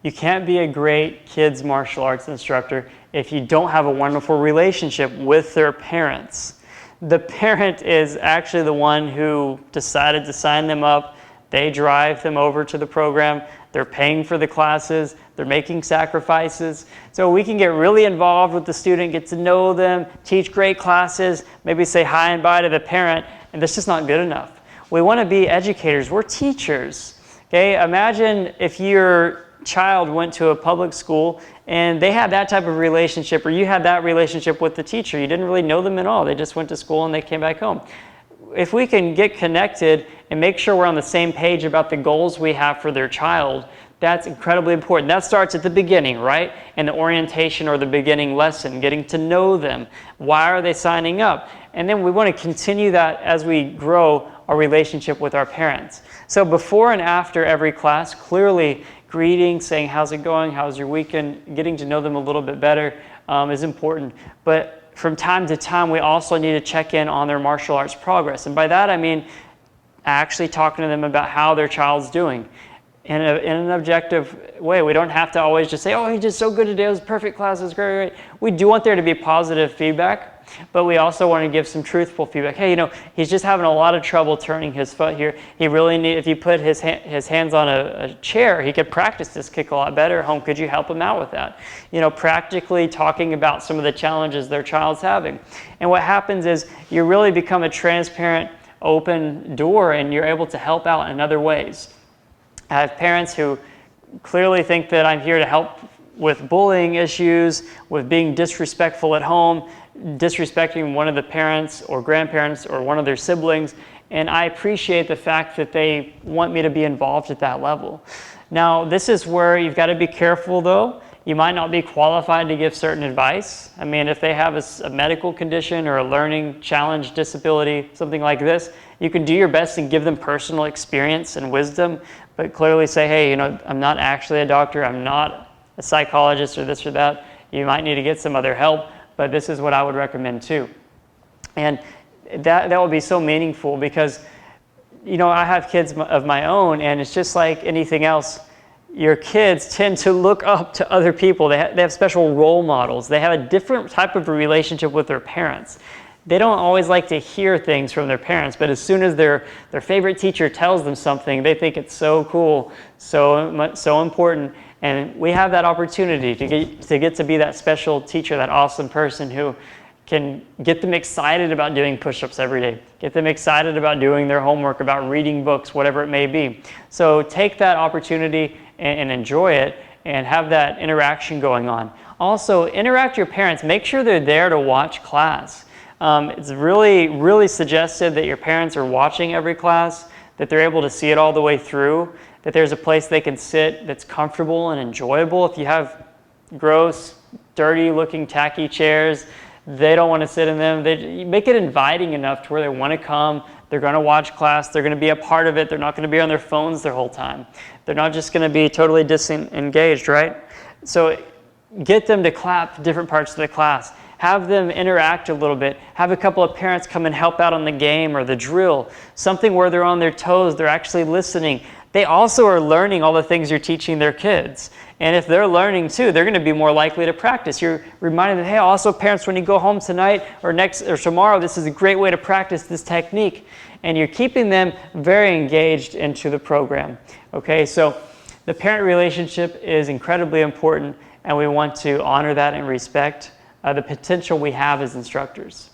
You can't be a great kids martial arts instructor if you don't have a wonderful relationship with their parents. The parent is actually the one who decided to sign them up. They drive them over to the program. They're paying for the classes. They're making sacrifices. So we can get really involved with the student, get to know them, teach great classes, maybe say hi and bye to the parent, and that's just not good enough. We want to be educators. We're teachers. Okay? Imagine if your child went to a public school and they had that type of relationship, or you had that relationship with the teacher. You didn't really know them at all. They just went to school and they came back home. If we can get connected and make sure we're on the same page about the goals we have for their child, that's incredibly important. That starts at the beginning, right? In the orientation or the beginning lesson, getting to know them. Why are they signing up? And then we want to continue that as we grow our relationship with our parents. So before and after every class, clearly greeting, saying how's it going, how's your weekend, getting to know them a little bit better is important. But from time to time, we also need to check in on their martial arts progress. And by that, I mean actually talking to them about how their child's doing in an objective way. We don't have to always just say, oh, he did so good today, it was a perfect class, it was great. We do want there to be positive feedback, but we also want to give some truthful feedback. Hey, you know, he's just having a lot of trouble turning his foot here. He really need, if you put his hands on a chair, he could practice this kick a lot better at home. Could you help him out with that? You know, practically talking about some of the challenges their child's having. And what happens is you really become a transparent, open door, and you're able to help out in other ways. I have parents who clearly think that I'm here to help with bullying issues, with being disrespectful at home, disrespecting one of the parents or grandparents or one of their siblings, and I appreciate the fact that they want me to be involved at that level. Now, this is where you've got to be careful, though. You might not be qualified to give certain advice. I mean, if they have a medical condition or a learning challenge, disability, something like this, you can do your best and give them personal experience and wisdom, but clearly say, hey, you know, I'm not actually a doctor, I'm not a psychologist or this or that. You might need to get some other help, but this is what I would recommend too. And that will be so meaningful because, you know, I have kids of my own, and it's just like anything else. Your kids tend to look up to other people. They have special role models. They have a different type of relationship with their parents. They don't always like to hear things from their parents, but as soon as their favorite teacher tells them something, they think it's so cool, so important. And we have that opportunity to get to be that special teacher, that awesome person who can get them excited about doing push-ups every day, get them excited about doing their homework, about reading books, whatever it may be. So take that opportunity and enjoy it and have that interaction going on. Also, interact with your parents. Make sure they're there to watch class. It's really, really suggested that your parents are watching every class, that they're able to see it all the way through, that there's a place they can sit that's comfortable and enjoyable. If you have gross, dirty-looking, tacky chairs, they don't want to sit in them. They make it inviting enough to where they want to come. They're going to watch class. They're going to be a part of it. They're not going to be on their phones their whole time. They're not just going to be totally disengaged, right? So get them to clap different parts of the class. Have them interact a little bit. Have a couple of parents come and help out on the game or the drill. Something where they're on their toes. They're actually listening. They also are learning all the things you're teaching their kids. And if they're learning too, they're going to be more likely to practice. You're reminding them, hey, also parents, when you go home tonight or tomorrow, this is a great way to practice this technique. And you're keeping them very engaged into the program. Okay, so the parent relationship is incredibly important, and we want to honor that and respect the potential we have as instructors.